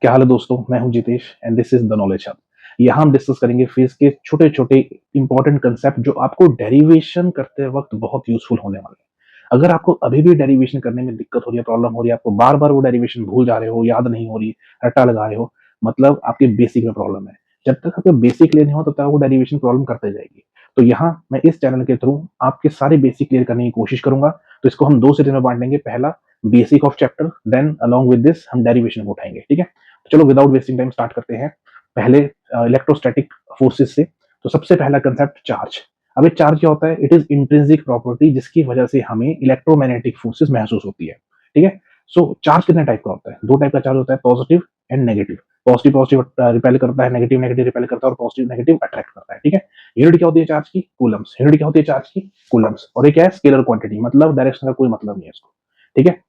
क्या हाल है दोस्तों, मैं हूं Jitesh and this is the knowledge hub. यहाँ हम डिस्कस करेंगे फिजिक्स के छोटे छोटे इंपॉर्टेंट कंसेप्ट जो आपको डेरिवेशन करते वक्त बहुत यूजफुल होने वाले हैं। अगर आपको अभी भी डेरिवेशन करने में दिक्कत हो रही है, प्रॉब्लम हो रही है, आपको बार बार वो डेरिवेशन भूल जा रहे हो, याद नहीं हो रही, रट्टा लगा रहे हो, मतलब आपके बेसिक में प्रॉब्लम है। जब तक आपका बेसिक क्लियर नहीं हो तब तक आपको डेरिवेशन प्रॉब्लम करते जाएगी। तो यहाँ मैं इस चैनल के थ्रू आपके सारे बेसिक क्लियर करने की कोशिश करूंगा। तो इसको हम दो सीरीज में बांट लेंगे। पहला basic of chapter, then along with this हम डेरिवेशन को उठाएंगे। ठीक है, तो चलो विदाउट वेस्टिंग टाइम स्टार्ट करते हैं। पहले इलेक्ट्रोस्टैटिक फोर्सेस से। तो सबसे पहला कंसेप्ट चार्ज। अब ये चार्ज क्या होता है? इट इज इंट्रिंसिक प्रॉपर्टी जिसकी वजह से हमें इलेक्ट्रोमैग्नेटिक फोर्सेस महसूस होती है। ठीक है, सो चार्ज कितने टाइप का होता है? दो टाइप का चार्ज होता है, positive and negative. Positive positive repel करता है, नेगेटिव नेगेटिव रिपेल करता है, और पॉजिटिव नेगेटिव अट्रैक्ट करता है। ठीक है, यूनिट क्या होती है चार्ज की? कूलम्स। यूनिट क्या होती है चार्ज की? कूलम्स। और ये क्या है? स्केलर क्वांटिटी, मतलब डायरेक्शन का कोई मतलब नहीं है इसको। ठीक है,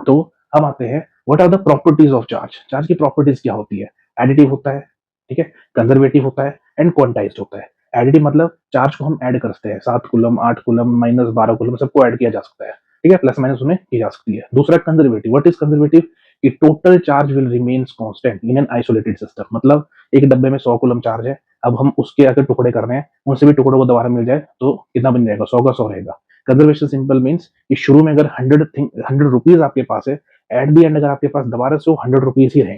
तो हम आते हैं what are the properties of charge. Charge की प्रॉपर्टीज क्या होती है? एडिटिव होता है, ठीक है, कंजर्वेटिव होता है एंड क्वांटाइज्ड होता है। एडिटिव मतलब चार्ज को हम ऐड करते हैं, 7 कूलम, 8 कूलम, -12 कूलम, सबको ऐड किया जा सकता है। ठीक है, प्लस माइनस उन्हें की जा सकती है। दूसरा कंजर्वेटिव। What is conservative? कि total charge will remains constant in an isolated system. मतलब एक डब्बे में 100 कूलम चार्ज है, अब हम उसके अगर टुकड़े कर रहे हैं, उनसे भी टुकड़ों को दोबारा मिल जाए तो कितना बन जाएगा? 100 का 100 रहेगा। कंजर्वेशन सिंपल मीन्स कि शुरू में अगर 100 रुपीज आपके पास है, एट दी एंड अगर आपके पास दोबारा से 100 रुपीज ही रहे,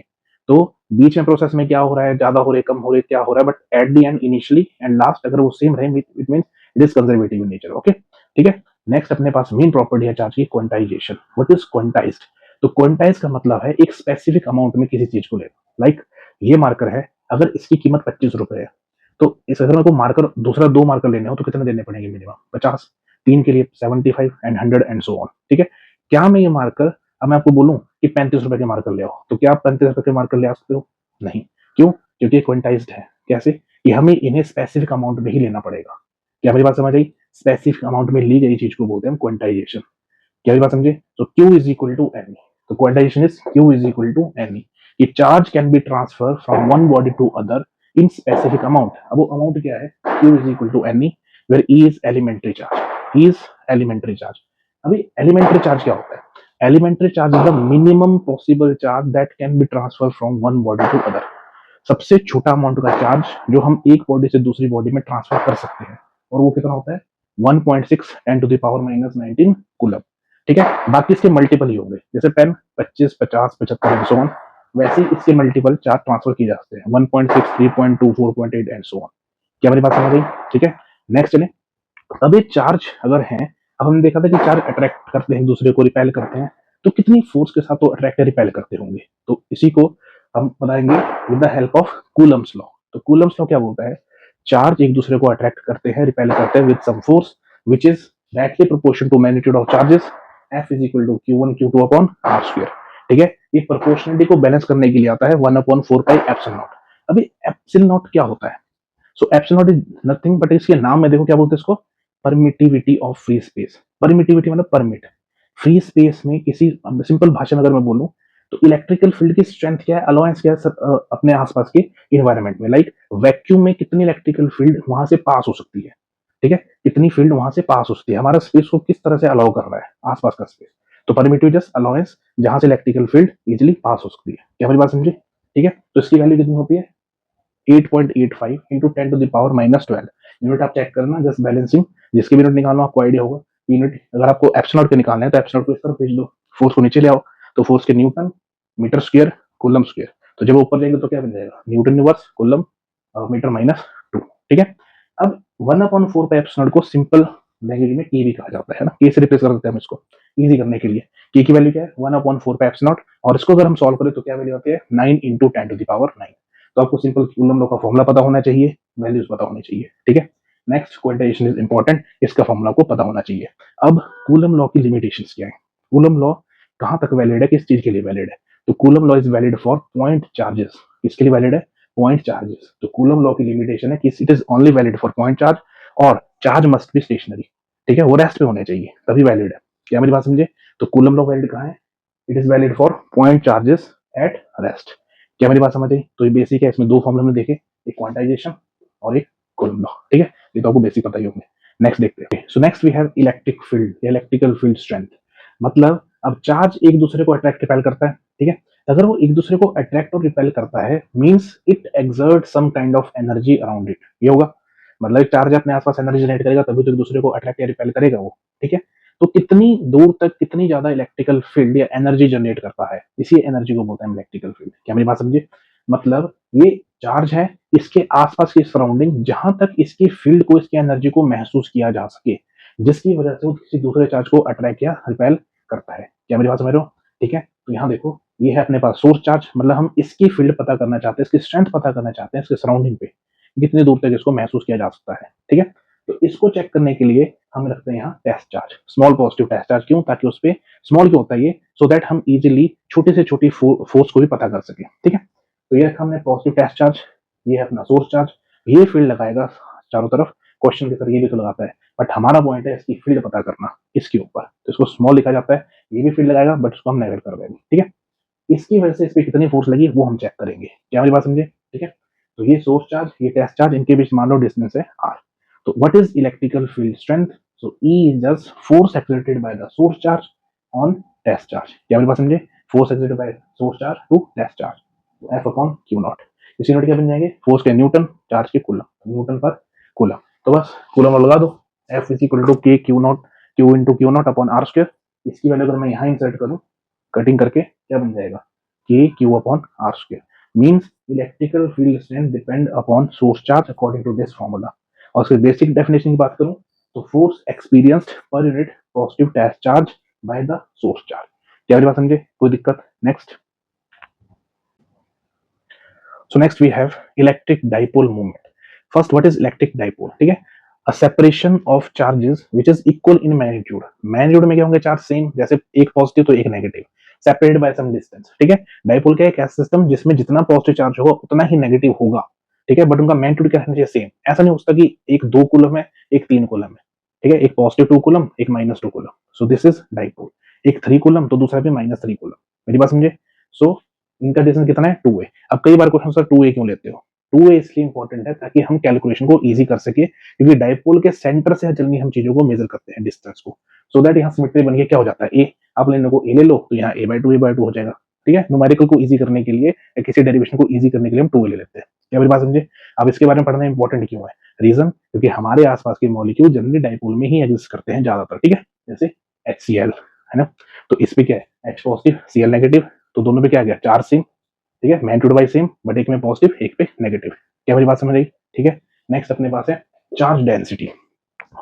तो बीच में प्रोसेस में क्या हो रहा है, ज्यादा हो रहे, कम हो रहे, क्या हो रहा है, but at the and initially and last अगर वो सेम रहे, it mean it is conservative in nature. Okay, ठीक है। नेक्स्ट अपने पास मेन प्रॉपर्टी है चार्ज की, क्वांटाइजेशन। What is quantized? तो क्वांटाइज का मतलब है एक स्पेसिफिक अमाउंट में किसी चीज को लेना। लाइक ये मार्कर है, अगर इसकी कीमत 25 रुपए है, तो इस अगर मेरे को मार्कर दूसरा 2 मार्कर लेने हो तो कितने देने पड़ेंगे? मिनिमम 50, तीन के लिए 75 एंड 100 एंड सो ऑन। ठीक है, क्या मैं ये मार्कर, अब मैं आपको बोलूं कि 35 रुपए के मार्कर ले आओ, तो क्या आप 35 रुपए के मार्कर ले आ सकते हो? नहीं। क्यों? क्योंकि क्वांटाइज्ड है। कैसे? कि हमें इन्हें स्पेसिफिक अमाउंट में ही लेना पड़ेगा। क्या मेरी बात समझ आई? स्पेसिफिक अमाउंट में ली गई चीज को बोलते हैं क्वांटाइजेशन। क्या मेरी बात समझे? तो Q is equal to n. तो quantisation is Q is equal to n. कि charge can be transfer from one body to other in specific amount. अब वो अमाउंट क्या है? Q is equal to n, where E is elementary charge. E is elementary charge. अभी elementary charge क्या होता है? Elementary charge is the minimum possible charge that can be transfer from one body to other. सबसे छोटा amount का charge जो हम एक बॉडी से दूसरी बॉडी में ट्रांसफर कर सकते हैं, और वो कितना होता है? 1.6 10⁻⁻19 कूलम। ठीक है, बाकी इसके मल्टीपल ही होंगे, जैसे 10, 25, 50, 75 एंड सो ऑन, वैसे ही इसके मल्टीपल चार्ज ट्रांसफर किए जा सकते हैं, 1.6, 3.2, 4.8 एंड सो ऑन। क्या मेरी बात समझ गई? ठीक है, नेक्स्ट चले। अब ये चार्ज अगर है, अब हमने देखा था कि चार्ज अट्रैक्ट करते हैं, एक दूसरे को रिपेल करते हैं, तो कितनी फोर्स के साथ वो अट्रैक्ट या रिपेल करते होंगे? तो इसी को हम बताएंगे with the help of Coulomb's law. तो कूलम्स लॉ क्या बोलता है? चार्ज एक दूसरे को अट्रैक्ट करते हैं, रिपेल करते हैं with some force which is directly proportional to magnitude of charges, F is equal to Q1 Q2 upon R square. ठीक है, ये प्रोपोर्शनलिटी को बैलेंस करने के लिए आता है 1/4 पाई एप्सिलॉन नॉट। अभी एप्सिलॉन नॉट क्या होता है? So epsilon nought is nothing but इसके नाम में देखो क्या बोलते हैं इसको? Permittivity of free space. Permittivity मतलब परमिट। फ्री स्पेस में किसी सिंपल भाषा में अगर मैं बोलूं, तो इलेक्ट्रिकल फील्ड की स्ट्रेंथ क्या है, अलाउंस क्या है अपने आसपास के इन्वायरमेंट में। लाइक वैक्यूम में कितनी इलेक्ट्रिकल फील्ड वहां से पास हो सकती है? ठीक है, कितनी फील्ड वहां से पास हो सकती है, हमारा स्पेस को किस तरह से अलाउ कर रहा है, आसपास का स्पेस। तो परमिटिव जस्ट अलाउंस जहां से इलेक्ट्रिकल फील्ड इजिली पास हो सकती है। क्या मेरी बात समझे? ठीक है, तो इसकी वैल्यू कितनी होती है? 8.85 इंटू 10⁻⁻12। यूनिट आप चेक करना, जस्ट बैलेंसिंग, जिसके भी यूनिट निकालना आपको आइडिया होगा। यूनिट अगर आपको एप्सिलॉन के निकालना है तो एप्सिलॉन को इस तरफ भेज दो, फोर्स को नीचे ले आओ, तो फोर्स के newton, metre square, coulomb square. तो जब ऊपर जाएंगे तो क्या बन जाएगा? Newton inverse coulomb metre -2। ठीक है, अब 1/4 पे एप्सिलॉन को सिंपल लैंग्वेज में के भी कहा जाता है ना, के से रिप्लेस कर देते हैं हम इसको इजी करने के लिए। के की वैल्यू क्या है? 1/4 पे एप्सिलॉन, और इसको अगर हम सॉल्व करें तो क्या वैल्यू आती है? 9 इंटू 10⁻⁹। तो आपको सिंपल कूलम लॉ का फॉर्मूला पता होना चाहिए, वैल्यूज पता होनी चाहिए। ठीक है, नेक्स्ट क्वांटाइजेशन इज इंपॉर्टेंट, इसका फॉर्मूला को पता होना चाहिए। अब कूलम लॉ की लिमिटेशंस क्या है? कूलम लॉ कहां तक वैलिड है, किस चीज के लिए वैलिड है? तो coulomb law is valid for point charges. किसके लिए वैलिड है? Point charges. तो कूलम लॉ की लिमिटेशन है कि it is only valid for point charge, और चार्ज मस्ट बी स्टेशनरी। ठीक है, वो रेस्ट पे होने चाहिए तभी वैलिड है। क्या मेरी बात समझे? तो कूलम लॉ वैलिड कहां है? It is valid for point charges at rest. क्या मेरी बात समझ आई? तो ये बेसिक है, इसमें दो फॉर्मूले हमने देखे, एक क्वांटाइजेशन और एक कूलम लॉ। ठीक है, ये तो आपको बेसिक पता ही होंगे। नेक्स्ट देखते हैं। So next we have electric field, electrical field strength. मतलब अब चार्ज एक दूसरे को अट्रैक्ट रिपेल करता है, ठीक है, अगर वो एक दूसरे को अट्रैक्ट और रिपेल करता है means it exert some kind of energy around it, ये होगा। मतलब एक चार्ज अपने आसपास एनर्जी जनरेट करेगा तभी तो एक दूसरे को अट्रैक्ट या रिपेल करेगा वो, ठीक है। तो कितनी दूर तक कितनी ज्यादा इलेक्ट्रिकल फील्ड या एनर्जी जनरेट करता है, इसी एनर्जी को बोलते हैं इलेक्ट्रिकल फील्ड। क्या मेरी बात समझे? मतलब ये चार्ज है, इसके आसपास की सराउंडिंग जहां तक इसकी फील्ड को इसकी एनर्जी को महसूस किया जा सके, जिसकी वजह से वो किसी दूसरे चार्ज को अट्रैक्ट या रिपेल करता है। क्या मेरी बात समझ रहे हो? ठीक है। तो यहाँ देखो ये है अपने पास सोर्स चार्ज, मतलब हम इसकी फील्ड पता करना चाहते हैं, इसकी स्ट्रेंथ पता करना चाहते हैं इसके सराउंडिंग पे कितनी दूर तक इसको महसूस किया जा सकता है, ठीक है। तो इसको चेक करने के लिए हम रखते हैं यहाँ test charge, small positive test charge. क्यों? ताकि उस पर स्मॉल क्यों होता है ये, सो दैट हम इजिली छोटी से छोटी फोर्स को भी पता कर सके, ठीक है। तो ये रखा हमने पॉजिटिव टेस्ट चार्ज, ये है अपना सोर्स चार्ज, ये फील्ड लगाएगा चारों तरफ, क्वेश्चन के तरह ये भी तो लगाता है, बट हमारा पॉइंट है इसकी फील्ड पता करना इसके ऊपर, तो इसको स्मॉल लिखा जाता है। ये भी फील्ड लगाएगा बट उसको हम नेगलेक्ट कर देंगे, ठीक है। इसकी वजह से इस पे कितनी फोर्स लगी वो हम चेक करेंगे। क्या मेरी बात समझे? ठीक है। तो ये सोर्स चार्ज, ये टेस्ट चार्ज, इनके बीच मान लो डिस्टेंस है r। तो what is electrical field strength? So E is just force exerted by the source charge on test charge. क्या मेरी बात समझे? Force exerted by source charge to test charge, F upon Q naught. इस unit क्या बन जाएंगे? Force के newton, charge के कूलम, न्यूटन पर कूलम। तो बस कूलम लगा दो, F is equal to K Q naught, Q into Q naught upon R square. इसकी वैल्यू अगर मैं यहाँ इंसर्ट करूँ कटिंग करके, क्या बन जाएगा? K Q upon R square means electrical field strength depend upon source charge according to this formula। और उसके बेसिक डेफिनेशन की बात करूं तो force experienced per unit positive test charge by the source charge. क्या मेरी बात समझे? कोई दिक्कत? Next, so next we have electric dipole movement. First, what is electric dipole? ठीक है, a separation of charges which is equal in magnitude. Magnitude में क्या होंगे? चार्ज सेम, जैसे एक पॉजिटिव तो एक negative, separated by some distance, ठीक है। डाइपोल क्या है? एक ऐसा सिस्टम जिसमें जितना पॉजिटिव चार्ज होगा उतना ही नेगेटिव होगा, ठीक है, बट उनका मैग्नीट्यूड क्या रहना चाहिए? सेम। ऐसा नहीं हो सकता कि एक 2 कूलम है एक 3 कूलम है, ठीक है, एक पॉजिटिव 2 कूलम एक minus 2 coulomb, so this is dipole. एक 3 कूलम तो दूसरा भी माइनस 3 कूलम। मेरी बात समझे? सो इनका डिस्टेंस कितना है? 2a। अब कई बार क्वेश्चन सर 2a क्यों लेते हो? 2a इसलिए इंपॉर्टेंट है ताकि हम कैलकुलेशन को इजी कर सके, क्योंकि डाइपोल के सेंटर से जनरली हम चीजों को मेजर करते हैं डिस्टेंस को, सो दैट यहाँ सिमेट्री बन के क्या हो जाता है? ए, आप लेने को ए ले लो तो यहाँ a/2 हो जाएगा, ठीक है। न्यूमेरिकल को इजी करने के लिए या किसी डेरिवेशन को इजी करने के लिए हम 2a ले लेते हैं। क्या मेरी बात समझे? अब इसके बारे में पढ़ना इंपॉर्टेंट क्यों है? रीजन, क्योंकि हमारे आसपास के मॉलिक्यूल जनरली डाइपोल में ही एग्जिस्ट करते हैं ज्यादातर, ठीक है, जैसे HCl है ना, तो इस पे क्या है? H पॉजिटिव Cl नेगेटिव, तो दोनों पे क्या आ गया? चार्ज सेम, ठीक है, मैग्नीट्यूड वाइज सेम, बट एक में पॉजिटिव एक पे नेगेटिव। क्या मेरी बात समझ आई? ठीक है। नेक्स्ट अपने पास है charge density.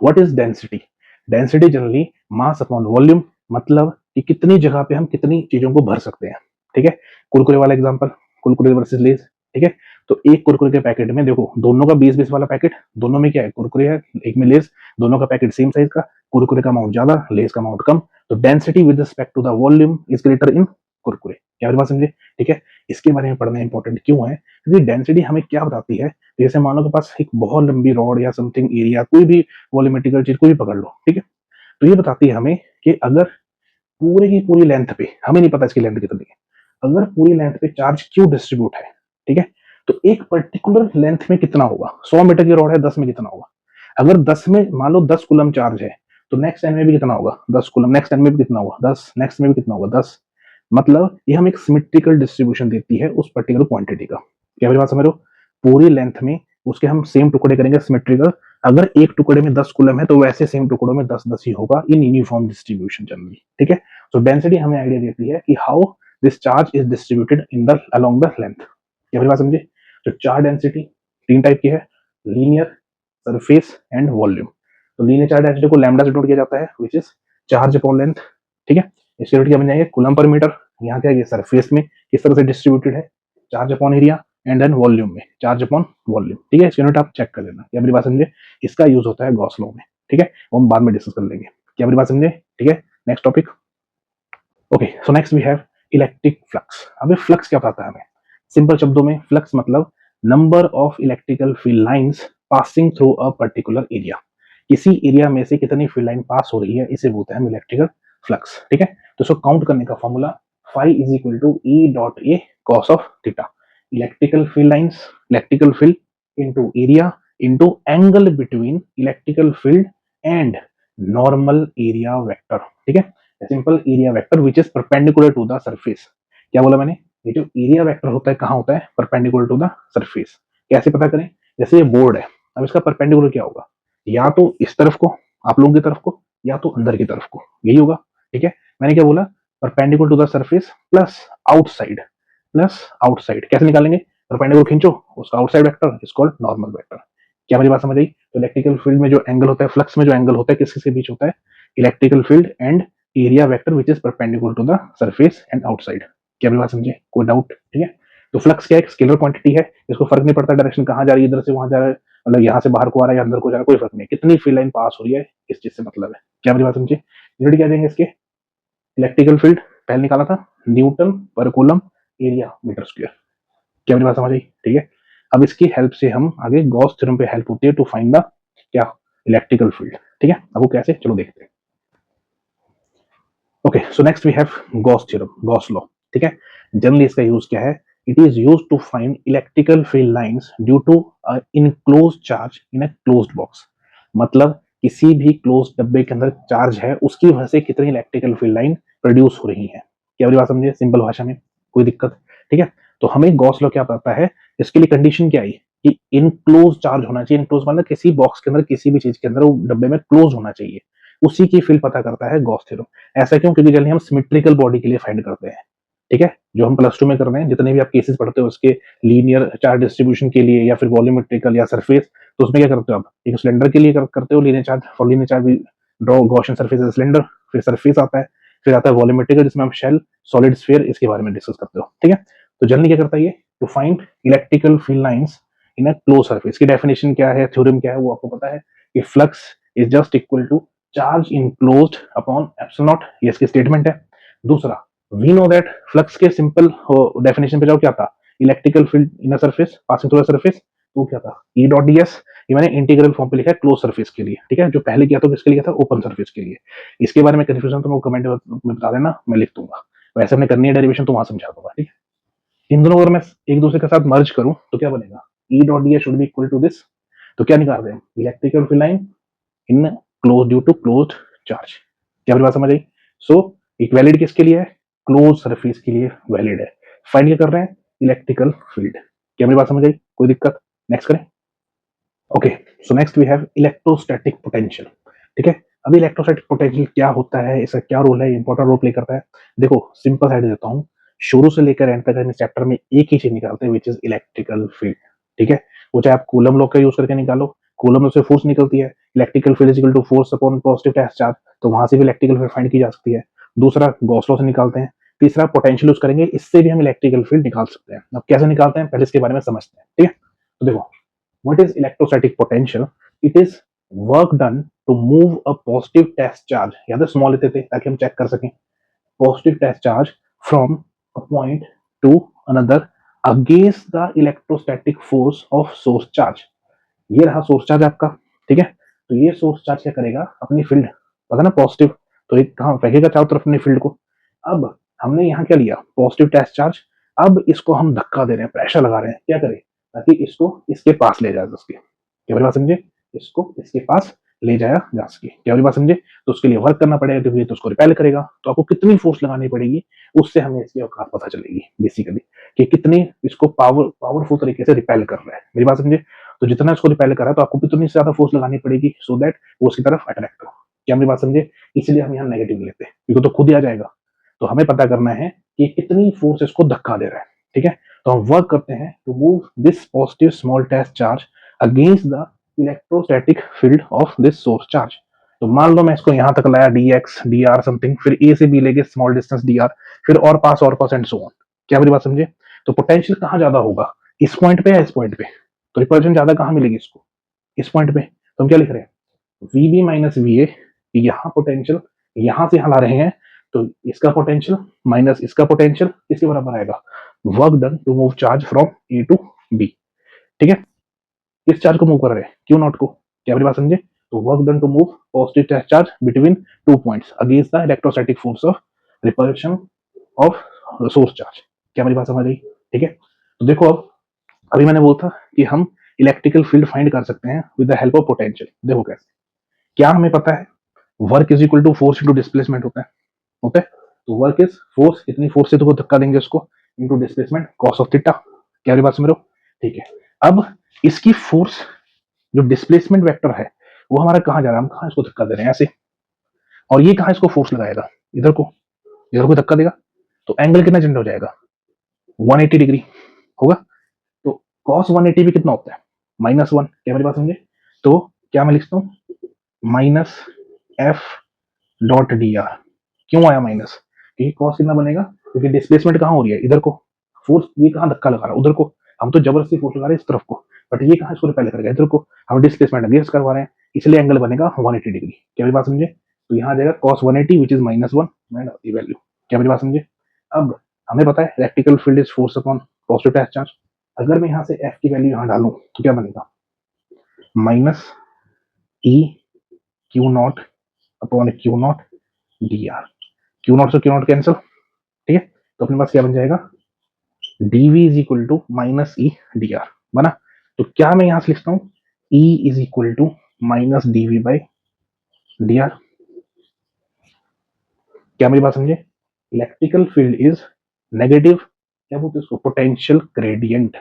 What is density? Density generally mass upon volume, मतलब कि कितनी जगह पे हम कितनी चीजों को भर सकते हैं, ठीक है। कुरकुरे वाला एग्जांपल, कुरकुरे वर्सेस लेज, ठीक है। तो एक कुरकुरे के पैकेट में देखो, दोनों का 20-20 वाला पैकेट, दोनों में क्या है? कुरकुरे है, एक में लेज, दोनों का पैकेट सेम साइज का, कुरकुरे का अमाउंट ज्यादा, लेज का अमाउंट कम, तो density with respect to the volume is greater in Kurkure. क्या बात समझे? ठीक है। इसके बारे में पढ़ना इंपॉर्टेंट क्यों है? क्योंकि डेंसिटी हमें क्या बताती है? जैसे मान लो के पास एक बहुत लंबी रॉड या समथिंग एरिया, कोई भी वॉल्यूमेट्रिकल चीज कोई भी पकड़ लो, ठीक है, तो ये बताती है हमें कि अगर पूरे की पूरी लेंथ पे, हमें नहीं पता इसकी लेंथ कितनी है, अगर पूरी लेंथ पे चार्ज क्यू डिस्ट्रीब्यूट है, ठीक है, तो एक पर्टिकुलर लेंथ में कितना होगा? 100 मीटर की रॉड है, 10 में कितना होगा? अगर 10 में मान लो 10 कूलम चार्ज है, तो नेक्स्ट एंड में भी कितना होगा? 10 कूलम। नेक्स्ट एंड में भी कितना होगा? 10। नेक्स्ट में भी कितना होगा? 10। मतलब ये हमें एक सिमेट्रिकल डिस्ट्रीब्यूशन देती है उस पर्टिकुलर क्वांटिटी का। क्या मेरी बात समझ रहे हो? पूरी लेंथ में उसके हम सेम टुकड़े करेंगे सिमेट्रिकल, अगर एक टुकड़े में 10 कूलम है तो वैसे सेम टुकड़ों में 10-10 ही होगा इन यूनिफॉर्म डिस्ट्रीब्यूशन जनरली, ठीक है। सो डेंसिटी हमें आइडिया देती है कि how this charge is distributed in the along the length. क्या मेरी बात समझे? तो चार्ज डेंसिटी 3 टाइप की है, लीनियर, सरफेस एंड वॉल्यूम। तो लीनियर चार्ज डेंसिटी को लैम्डा से डिनोट किया जाता है, which is charge upon length, ठीक है। इसके यूनिट क्या बन जाएंगे? Coulomb per metre. यहाँ क्या है? सरफेस में किस तरह से डिस्ट्रीब्यूटेड है, charge upon area, and then volume में चार्ज अपॉन वॉल्यूम, ठीक है। इसके यूनिट आप चेक कर लेना। क्या मेरी बात समझे? इसका यूज होता है गॉस लॉ में, ठीक है, वो हम बाद में डिस्कस कर लेंगे। क्या मेरी बात समझे? ठीक है। Next topic, okay, so next we have electric flux. अबे फ्लक्स क्या बताता है हमें? सिंपल शब्दों में फ्लक्स मतलब number of electrical field lines passing through a particular area. किसी एरिया में से कितनी फील्ड लाइन पास हो रही है, इसे बोलते हैं इलेक्ट्रिकल फ्लक्स, ठीक है। तो इसको काउंट करने का formula phi is equal to E dot A cos of theta. Electrical field lines, electrical field into area into angle between electrical field and normal area vector, ठीक है, simple area vector which is perpendicular to the surface. क्या बोला मैंने? ये जो area vector होता है कहाँ होता है, परपेंडिकुलर टू द सरफेस। कैसे पता करें, जैसे ये बोर्ड है, अब इसका परपेंडिकुलर क्या होगा, या तो इस तरफ को, आप लोगों की तरफ को, या तो अंदर की तरफ को, यही होगा। ठीक है, मैंने क्या बोला, perpendicular to the surface plus outside, plus outside कैसे निकालेंगे, परपेंडिकुलर खींचो, उसका outside vector is called normal vector. क्या मेरी बात समझ आई? तो इलेक्ट्रिकल फील्ड में जो एंगल होता है, फ्लक्स में जो एंगल होता है, किस किसके बीच होता है, electrical field and area vector which is perpendicular to the surface and outside. क्या मेरी बात समझे, कोई डाउट? ठीक है, तो फ्लक्स क्या है, स्केलर क्वांटिटी है, इसको फर्क नहीं पड़ता डायरेक्शन कहाँ जा रही है, इधर से वहां जा रहा है, मतलब यहाँ से बाहर को आ रहा है या अंदर को जा रहा है, कोई फर्क नहीं, कितनी फील्ड लाइन पास हो रही है इस चीज से मतलब है। क्या मेरी बात समझे? यूनिट क्या देंगे इसके, इलेक्ट्रिकल फील्ड पहले निकाला था, Newton per coulomb area metre square. क्या मेरी बात समझ आई? ठीक है, अब इसकी हेल्प से हम आगे गॉस थ्योरम पे हेल्प होती है टू फाइंड द क्या, इलेक्ट्रिकल फील्ड। ठीक है, अब वो कैसे, चलो देखते हैं। Okay, so next we have Gauss theorem, Gauss law. ठीक है, जनरली इसका यूज क्या है, it is use to find electrical field lines due to enclose charge in a closed box. मतलब किसी भी क्लोज डब्बे के अंदर चार्ज है, उसकी वजह से कितनी इलेक्ट्रिकल फील्ड लाइन प्रोड्यूस हो रही है। क्या मेरी बात समझे, सिंपल भाषा में, कोई दिक्कत? ठीक है, तो हमें गॉस लॉ क्या बताता है, इसके लिए कंडीशन क्या आई कि इनक्लोज चार्ज होना चाहिए, इनक्लोज मतलब किसी बॉक्स के अंदर, किसी भी चीज के अंदर, वो डब्बे में क्लोज होना चाहिए, उसी की फील्ड पता करता है गॉस थ्योरम। ऐसा क्यों, क्योंकि जनरली हम सिमेट्रिकल बॉडी के लिए फाइंड करते हैं। ठीक है, जो हम प्लस टू में कर रहे हैं, जितने भी आप केसेस पढ़ते हो उसके लीनियर चार्ज डिस्ट्रीब्यूशन के लिए या फिर वॉल्यूमेट्रिकल या सरफेस, तो उसमें क्या करते हो आप, एक सिलेंडर के लिए करते हो linear charge, for linear charge draw Gaussian surface cylinder, फिर सरफेस आता है, फिर आता है वॉल्यूमेट्रिकल जिसमें हम शेल, सॉलिड स्फीयर, इसके बारे में डिस्कस करते हो। ठीक है, तो जनरली क्या करता है ये, to find electrical field lines in a close surface. की डेफिनेशन क्या है, थ्योरम क्या है, वो आपको पता है कि flux is just equal to charge enclosed upon epsilon naught, ये इसकी स्टेटमेंट है। दूसरा, वी नो दैट फ्लक्स के सिंपल डेफिनेशन पे जाओ, क्या था, electrical field in a surface passing through a surface, तो क्या था, ई डॉट डी एस। ये मैंने इंटीग्रल फॉर्म पे लिखा है क्लोज सरफेस के लिए। ठीक है, जो पहले किया था किसके लिए था, ओपन सरफेस के लिए। इसके बारे में कंफ्यूजन तो मैं कमेंट में बता देना, मैं लिख दूंगा, वैसे हमने करनी है डेरिवेशन तो वहां समझा दूंगा। ठीक है, इन दोनों अगर मैं एक दूसरे के साथ मर्ज करूं तो क्या बनेगा, E dot D S should be equal to this. तो क्या निकाल रहे हैं, electrical field line in close due to close charge. क्या मेरी बात समझ आई? सो एक वैलिड किसके लिए है, क्लोज सरफेस के लिए वैलिड है। फाइंड क्या कर रहे हैं, इलेक्ट्रिकल फील्ड। क्या मेरी बात समझ आई, कोई दिक्कत? नेक्स्ट करें। Okay, so next we have electrostatic potential. ठीक है, अभी इलेक्ट्रोस्टैटिक पोटेंशियल क्या होता है, इसका क्या रोल है, इंपॉर्टेंट रोल प्ले करता है। देखो सिंपल साइड देता हूँ, शुरू से लेकर एंड तक हम इस चैप्टर में एक ही चीज निकालते हैं, विच इज इलेक्ट्रिकल फील्ड। ठीक है, वो चाहे आप कूलम लॉ का यूज करके निकालो, कूलम से फोर्स निकलती है, electrical field is equal to force upon positive charge charge, तो वहां से भी इलेक्ट्रिकल फील्ड फाइंड की जा सकती है। दूसरा, गॉस लॉ से निकालते हैं। तीसरा, पोटेंशियल यूज करेंगे, इससे भी हम इलेक्ट्रिकल फील्ड निकाल सकते हैं। अब कैसे निकालते हैं, पहले इसके बारे में समझते हैं। ठीक है, तो देखो, what is electrostatic potential? It is work done to move a positive test charge, याद है स्मॉल लेते थे ताकि हम चेक कर सकें, positive test charge from a point to another against the electrostatic force of source charge। ये रहा सोर्स चार्ज आपका। ठीक है, तो ये सोर्स चार्ज क्या करेगा, अपनी फील्ड पता ना पॉजिटिव, तो एक कहाँ फेंकेगा चारों तरफ अपनी फील्ड को। अब हमने यहाँ क्या लिया, पॉजिटिव टेस्ट चार्ज। अब इसको हम धक्का दे रहे हैं, प्रेशर लगा रहे हैं, क्या करें, ताकि इसको इसके पास ले जाए उसके। क्या मेरी बात समझे, इसको इसके पास ले जाया जा सके। क्या मेरी बात समझे, तो उसके लिए वर्क करना पड़ेगा, क्योंकि तो उसको रिपेल करेगा, तो आपको कितनी फोर्स लगानी पड़ेगी, उससे हमें इसकी औकात पता चलेगी बेसिकली, कि कितनी इसको पावरफुल तरीके से रिपेल कर रहा है। मेरी बात समझे, तो जितना इसको रिपेल करा तो आपको कितनी से ज्यादा फोर्स लगानी पड़ेगी, सो दैट वो उसकी तरफ अट्रैक्ट हो। क्या मेरी बात समझे, इसलिए हम यहाँ नेगेटिव लेते हैं, क्योंकि तो खुद ही आ जाएगा। तो हमें पता करना है कि कितनी फोर्स इसको धक्का दे रहा है। ठीक है, तो हम वर्क करते हैं to move this positive small test charge against the electrostatic field of this source charge. तो मान लो मैं इसको यहां तक लाया, D X D R something, फिर ए से बी लेके स्मॉल डिस्टेंस डी आर, फिर और पास एंड सो ऑन। क्या मेरी बात समझे, तो पोटेंशियल कहाँ ज्यादा होगा, इस पॉइंट पे या इस पॉइंट पे, तो रिपल्शन ज्यादा कहाँ मिलेगी इसको, इस पॉइंट पे। तो हम क्या लिख रहे हैं, V B minus V A, यहाँ पोटेंशियल यहां से यहाँ ला रहे हैं, तो इसका पोटेंशियल माइनस इसका पोटेंशियल किसके बराबर आएगा, work done to move charge from A to B. ठीक है, किस चार्ज को मूव कर रहे हैं, क्यू नॉट को। क्या मेरी बात समझे, तो work done to move positive charge between two points against the electrostatic force of repulsion of source charge. क्या मेरी बात समझ आई? ठीक है, तो देखो अब, अभी मैंने बोला था कि हम इलेक्ट्रिकल फील्ड फाइंड कर सकते हैं with the help of potential. देखो कैसे, क्या हमें पता है, work is equal to force into displacement होता है। तो वर्क इज फोर्स, इतनी फोर्स से तो वो धक्का देंगे उसको, into displacement cos of theta. क्या मेरी बात समझ रहे हो? ठीक है, अब इसकी फोर्स जो डिस्प्लेसमेंट वेक्टर है वो हमारा कहाँ जा रहा है, हम कहाँ इसको धक्का दे रहे हैं ऐसे, और ये कहाँ इसको फोर्स लगाएगा, इधर को धक्का देगा, तो एंगल कितना जनरेट हो जाएगा, 180 डिग्री होगा। तो cos 180 भी कितना होता है, -1। क्या मेरी बात समझे? तो क्या मैं लिखता हूँ, minus F dot D R. क्यों आया माइनस, क्योंकि cos कितना बनेगा, क्योंकि डिस्प्लेसमेंट कहाँ हो रही है, इधर को, फोर्स ये कहाँ धक्का लगा रहा है, उधर को, हम तो जबरदस्ती फोर्स लगा रहे हैं इस तरफ को, बट ये कहाँ इसको रिपेल करेगा, इधर को, हम डिस्प्लेसमेंट अगेंस्ट करवा रहे हैं, इसलिए एंगल बनेगा 180 डिग्री। क्या मेरी बात समझे? तो यहाँ आ जाएगा cos 180 विच इज -1 की वैल्यू। क्या मेरी बात समझे? अब हमें पता है electrical field is force upon positive test charge. अगर मैं यहाँ से एफ की वैल्यू यहाँ डालूं तो क्या बनेगा, minus E Q naught upon Q naught D R. Q naught से क्यू नॉट कैंसिल, ठीक है, तो अपने पास क्या बन जाएगा, dv is equal to minus E D R बना। तो क्या मैं यहां से लिखता हूं, E is equal to minus DV by D R. क्या मेरी बात समझे? इलेक्ट्रिकल फील्ड इज नेगेटिव, क्या बोलते हैं उसको, potential gradient.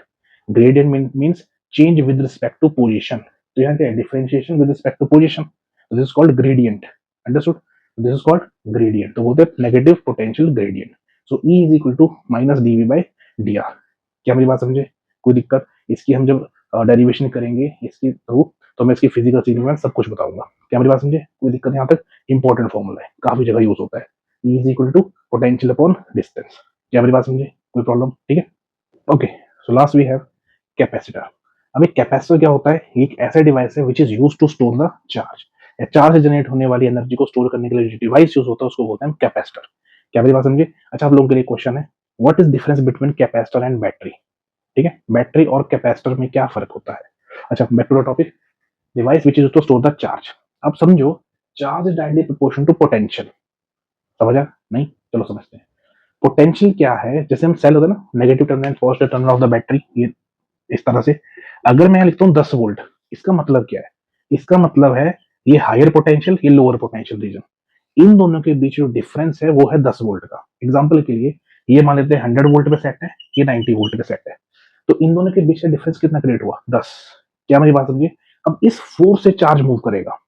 Gradient means change with respect to position, तो यहाँ क्या है, differentiation with respect to position, तो this is called gradient. Understood? This is called gradient, तो बोलते हैं negative potential gradient. So E is equal to minus DV by D R. क्या मेरी बात समझे? कोई दिक्कत? इसकी हम जब डेरिवेशन करेंगे इसकी थ्रू, तो मैं इसकी फिजिकल सीक्वेंस सब कुछ बताऊंगा। क्या मेरी बात समझे? कोई दिक्कत? यहाँ तक इंपॉर्टेंट फॉर्मूला है, काफी जगह यूज होता है। E is equal to potential upon distance। क्या मेरी बात समझे? कोई प्रॉब्लम? ठीक है, okay. So last we have capacitor. अब एक कैपेसिटर क्या होता है, एक ऐसा डिवाइस है which is use to store the charge, या चार्ज से जनरेट होने वाली एनर्जी को स्टोर करने के लिए जो डिवाइस यूज होता है उसको बोलते हैं कैपेसिटर। क्या मेरी बात समझे? अच्छा, आप लोगों के लिए क्वेश्चन है, what is difference between capacitor and battery? ठीक है, बैटरी और कैपेसिटर में क्या फर्क होता है? अच्छा, back to the topic, device which is to store the charge. अब समझो, charge is directly proportional to potential. समझा? नहीं, चलो समझते हैं। पोटेंशियल क्या है, जैसे हम सेल होता है ना, negative terminal positive terminal of the battery, ये इस तरह से। अगर मैं लिखता हूँ 10 वोल्ट, इसका मतलब क्या है, इसका मतलब है ये हायर पोटेंशियल, ये लोअर पोटेंशियल रीजन, इन दोनों के बीच जो डिफरेंस है वो है 10 वोल्ट का। एग्जांपल के लिए ये मान लेते हैं 100 वोल्ट पे सेट है, ये 90 वोल्ट पे सेट है, तो इन दोनों के बीच का डिफरेंस कितना क्रिएट हुआ, 10। क्या मेरी बात समझिए? अब इस फोर्स से चार्ज मूव करेगा,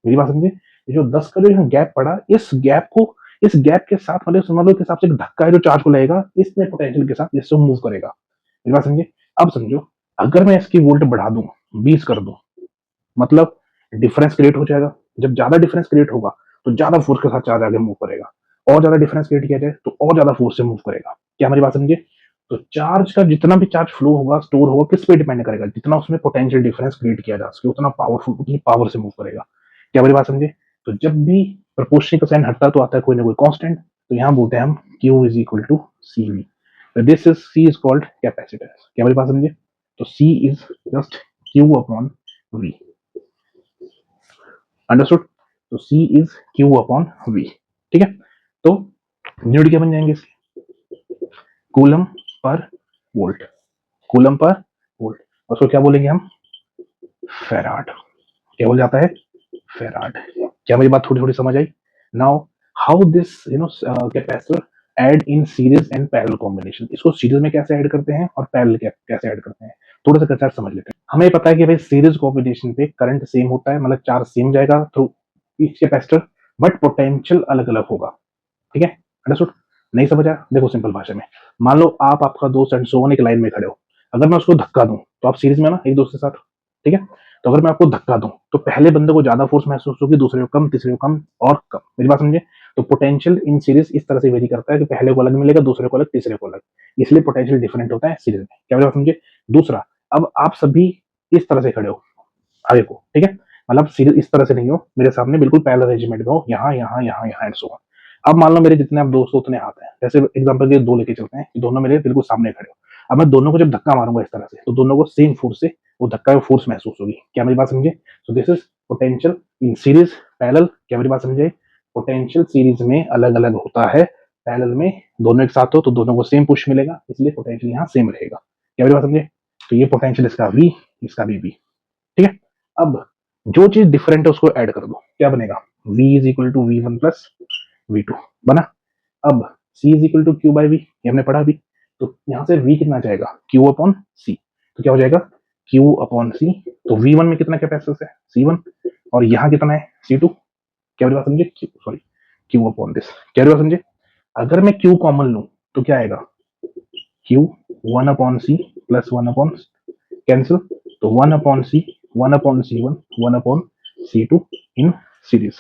मेरी बात समझिए, ये जो 10 का जो यहाँ गैप पड़ा, इस गैप के साथ मतलब समझ लो के हिसाब से एक धक्का है जो चार्ज को लगेगा इसने पोटेंशियल के साथ, जिससे मूव करेगा। मेरी बात समझिए? अब समझो, अगर मैं इसकी वोल्ट बढ़ा दूं, 20 कर दूं, मतलब डिफरेंस क्रिएट हो जाएगा। जब ज्यादा डिफरेंस क्रिएट होगा तो ज्यादा फोर्स के साथ चार्ज आगे मूव करेगा, और ज्यादा डिफरेंस क्रिएट किया जाए तो और ज्यादा फोर्स से मूव करेगा। क्या मेरी बात समझिए? तो चार्ज का जितना भी चार्ज फ्लो होगा, स्टोर होगा, किस पे डिपेंड करेगा, जितना उसमें पोटेंशियल डिफरेंस क्रिएट किया जा सके उतना पावरफुल, उतनी पावर से मूव करेगा। क्या मेरी बात समझे? तो जब भी प्रपोर्शनल का साइन हटता है तो आता है कोई ना कोई कांस्टेंट, तो यहाँ बोलते हैं हम Q is equal to CV। This is C is called capacitance. क्या मेरी बात समझे? तो C is just Q upon V। Understood? तो C is Q upon V। ठीक है, तो यूनिट क्या बन जाएंगे इसके, coulomb per volt, coulomb per volt, उसको क्या बोलेंगे हम, फेराड। क्या बोल जाता है, फेराड। क्या मेरी बात थोड़ी थोड़ी समझ आई? Now how this capacitor add in series and parallel combination, इसको सीरीज में कैसे ऐड करते हैं और पैरेलल कैसे ऐड करते हैं, थोड़ा सा कंसेप्ट समझ लेते हैं। हमें पता है कि भाई सीरीज कॉम्बिनेशन पे करंट सेम होता है, मतलब चार्ज सेम जाएगा through each capacitor, but potential अलग अलग होगा। ठीक है, अंडरस्टूड? नहीं समझा? देखो सिंपल भाषा में, मान लो आप, आपका दोस्त एंड सो वन एक लाइन में खड़े हो, अगर मैं उसको धक्का दूं तो आप सीरीज में ना एक दूसरे के साथ, ठीक है, तो अगर मैं आपको धक्का दूं तो पहले बंदे को ज्यादा फोर्स महसूस होगी, दूसरे को कम, तीसरे को कम और कम। मेरी बात समझे? तो पोटेंशियल इन सीरीज इस तरह से वेरी करता है कि पहले को अलग मिलेगा, दूसरे को अलग, तीसरे को अलग, इसलिए पोटेंशियल डिफरेंट होता है सीरीज में। क्या मेरी बात समझे? दूसरा, अब आप सभी इस तरह से खड़े हो आगे को, ठीक है, मतलब सीरीज इस तरह से नहीं हो, मेरे सामने बिल्कुल पैरेलल अरेंजमेंट में हो, यहाँ यहाँ यहाँ यहाँ एंड सो ऑन। अब मान लो मेरे जितने आप दोस्त उतने हाथ हैं, जैसे एग्जांपल के दो लेके चलते हैं, दोनों मेरे बिल्कुल सामने खड़े हो, अब मैं दोनों को जब धक्का मारूंगा इस तरह से, तो दोनों को सेम फोर्स से वो धक्का फोर्स महसूस होगी। क्या मेरी बात समझे? So this is potential in series parallel. क्या मेरी बात समझे? पोटेंशियल सीरीज में अलग अलग होता है, पैरेलल में दोनों एक साथ हो तो दोनों को सेम पुश मिलेगा, इसलिए पोटेंशियल यहाँ सेम रहेगा। क्या मेरी बात समझे? तो ये पोटेंशियल इसका V, इसका भी V। ठीक है, अब जो चीज डिफरेंट है उसको ऐड कर दो, क्या बनेगा, V is equal to V1 plus V2 बना। अब C is equal to Q by V, ये हमने पढ़ा अभी, तो यहाँ से V कितना जाएगा, Q अपॉन C। तो क्या हो जाएगा, Q अपॉन C। तो V1 में कितना कैपेसिटेंस है, C1, और यहाँ कितना है, C2। क्या मेरी बात समझे, सॉरी Q अपॉन दिस, क्या मेरी बात समझे। अगर मैं Q कॉमन लूं तो क्या आएगा, Q 1 upon C plus 1 upon cancel, तो 1 upon C, 1 upon C1, 1 upon C2 in series.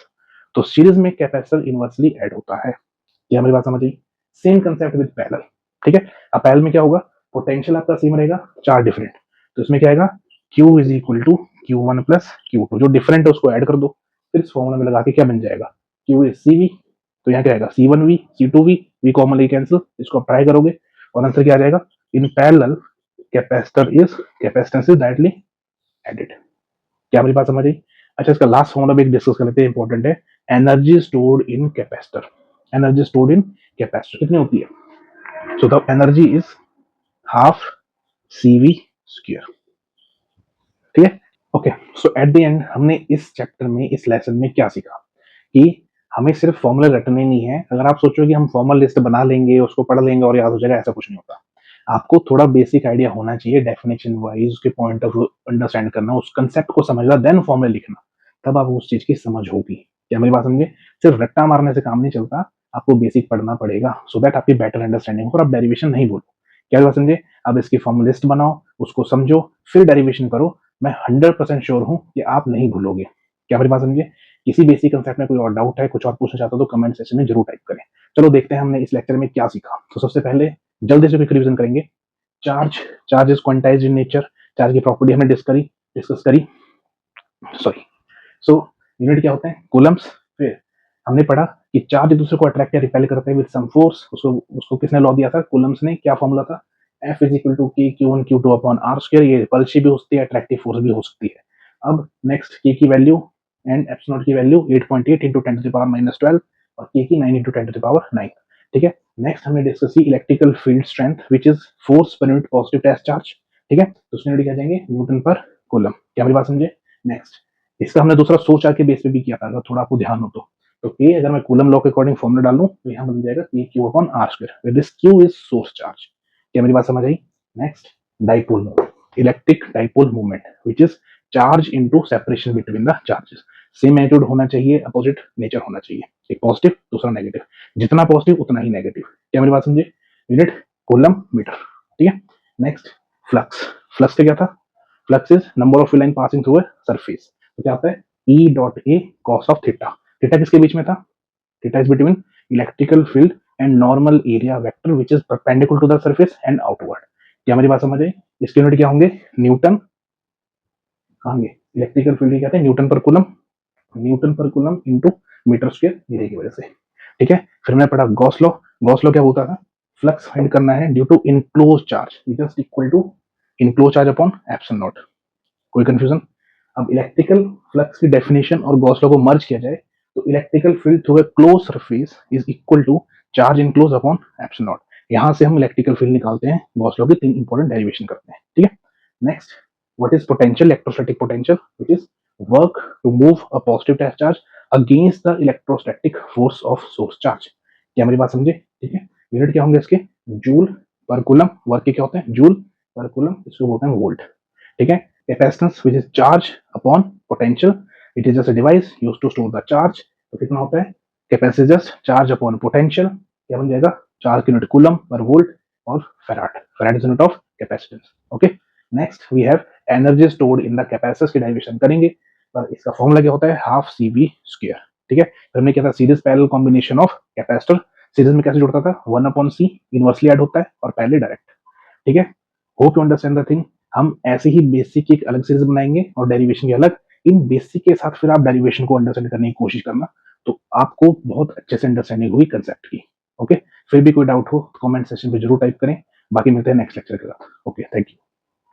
तो सीरीज में कैपेसिटर इनवर्सली ऐड होता है। क्या मेरी बात समझ आई। सेम कंसेप्ट विद पैरेलल, ठीक है। अब पैरेलल में क्या होगा, पोटेंशियल आपका सेम रहेगा, चार डिफरेंट, तो इसमें क्या आएगा, Q is equal to Q1 plus Q2, जो डिफरेंट है उसको ऐड कर दो, फिर इस फॉर्मूला में लगा के क्या बन जाएगा, Q इज CV। तो यहाँ क्या आएगा, C1V, C2V, V कॉमन ले कैंसिल, इसको आप ट्राई करोगे और आंसर क्या आ जाएगा, in parallel capacitance is directly added. क्या मेरी बात समझ आई। अच्छा, इसका लास्ट फॉर्मूला भी डिस्कस कर लेते हैं, इंपॉर्टेंट है। एनर्जी स्टोर्ड इन कैपेसिटर, एनर्जी स्टोर्ड इन कैपेसिटर कितनी होती है, so the energy is half CV square, ठीक है। Okay, so at the end हमने इस चैप्टर में, इस लेसन में क्या सीखा कि हमें सिर्फ फॉर्मूला रटने नहीं है। अगर आप सोचो कि हम फॉर्मल लिस्ट बना लेंगे, उसको पढ़ लेंगे और याद हो जाएगा, ऐसा कुछ नहीं होता। आपको थोड़ा बेसिक आइडिया होना चाहिए, डेफिनेशन वाइज उसके पॉइंट ऑफ अंडरस्टैंड करना, उस कंसेप्ट को समझना, देन फॉर्मूला लिखना, तब आप उस चीज की समझ होगी। क्या मेरी बात समझे। सिर्फ रट्टा मारने से काम नहीं चलता, आपको बेसिक पढ़ना पड़ेगा, सो दैट आपकी बेटर अंडरस्टैंडिंग हो और आप डेरिवेशन नहीं बोलो। क्या मेरी बात समझे। अब इसकी फॉर्मूला लिस्ट बनाओ, उसको समझो, फिर डेरिवेशन करो। मैं 100% श्योर हूं कि आप नहीं भूलोगे। क्या मेरी बात समझे। किसी बेसिक कंसेप्ट में कोई और डाउट है, कुछ और पूछना चाहते हो तो कमेंट सेक्शन में जरूर टाइप करें। चलो देखते हैं हमने इस लेक्चर में क्या सीखा। तो सबसे पहले जल्दी से क्विक रिवीजन करेंगे। Charge, charge is quantized in nature, charge की प्रॉपर्टी हमने डिस्कस करी, सॉरी। सो यूनिट क्या होता है, कूलम्स। फिर हमने पढ़ा कि चार्ज एक दूसरे को अट्रैक्ट या रिपेल करते हैं विद सम फोर्स, उसको उसको किसने लॉ दिया था, कूलम्स ने। क्या फॉर्मूला था, F इज इक्वल टू के Q1 Q2 upon R square. ये रिपल्सिव भी हो सकती है, अट्रैक्टिव फोर्स भी हो सकती है। अब नेक्स्ट के की वैल्यू एंड एप्सिलॉन की value 8.8 into 10 to the power -12 और के की 9 इंटू 10 टू द पावर 9, ठीक है। नेक्स्ट हमने डिस्कस की electrical field strength which is force per unit positive test charge, ठीक है। तो उसमें यूनिट क्या जाएंगे, न्यूटन पर कूलम। क्या मेरी बात समझे। नेक्स्ट इसका हमने दूसरा सोच आके बेस पे भी किया था, अगर थोड़ा आपको ध्यान हो तो के अगर मैं कूलम लॉ के अकॉर्डिंग फॉर्मूला डालूं तो यहाँ बन जाएगा के Q upon r square, this Q is source charge. क्या मेरी बात समझ आई। Next dipole movement, electric dipole movement which is charge into separation between the charges. Same magnitude होना चाहिए, अपोजिट नेचर होना चाहिए, एक पॉजिटिव दूसरा नेगेटिव, जितना पॉजिटिव उतना ही नेगेटिव। क्या मेरी बात समझे। यूनिट कूलम मीटर, ठीक है। नेक्स्ट फ्लक्स, फ्लक्स का क्या था, flux is number of line passing through a surface. तो क्या होता है, E dot A cos of theta. Theta किसके बीच में था, theta is between electrical field and normal area vector which is perpendicular to the surface and outward. क्या हमारी बात समझ आई। इसके यूनिट क्या होंगे, न्यूटन, कहेंगे इलेक्ट्रिकल फील्ड क्या है, newton per coulomb, newton per coulomb into metre square area की वजह से, ठीक है। फिर मैंने पढ़ा गॉस लॉ, गॉस लॉ क्या होता था, फ्लक्स फाइंड करना है due to enclose charge just equal to enclose charge upon epsilon naught. कोई कंफ्यूजन। अब इलेक्ट्रिकल फ्लक्स की डेफिनेशन और गॉस लॉ को मर्ज किया जाए तो electrical field through a close surface is equal to charge enclose upon epsilon naught. यहां से हम इलेक्ट्रिकल फील्ड निकालते हैं, गॉस लॉ की तीन इंपॉर्टेंट डेरिवेशन करते हैं, ठीक है। Next what is potential, electrostatic potential which is work to move a positive test charge against the electrostatic force of source charge. क्या मेरी बात समझे, ठीक है। यूनिट क्या होंगे इसके, जूल पर कूलम, वर्क के क्या होते हैं, जूल पर कूलम, इसको बोलते हैं वोल्ट, ठीक है। Capacitance which is charge upon potential, it is just a device used to store the charge। तो कितना होता है, capacitance just charge upon potential, क्या बन जाएगा, चार्ज की यूनिट कूलम पर वोल्ट और farad, farad is unit of capacitance, okay. Next we have energy stored in the capacitance की डेरिवेशन करेंगे, पर इसका फॉर्मूला क्या होता है, हाफ CV स्क्वायर, ठीक है। फिर हमने क्या था, series parallel combination of capacitor, series में कैसे जुड़ता था, 1/C इनवर्सली ऐड होता है और पहले डायरेक्ट, ठीक है। Hope you understand the thing. हम ऐसे ही बेसिक की एक अलग सीरीज बनाएंगे और डेरिवेशन की अलग। इन बेसिक के साथ फिर आप डेरिवेशन को अंडरस्टैंड करने की कोशिश करना, तो आपको बहुत अच्छे से अंडरस्टैंडिंग हुई कंसेप्ट की, ओके। फिर भी कोई डाउट हो तो कमेंट सेक्शन पे जरूर टाइप करें। बाकी मिलते हैं नेक्स्ट लेक्चर के साथ, ओके, थैंक यू।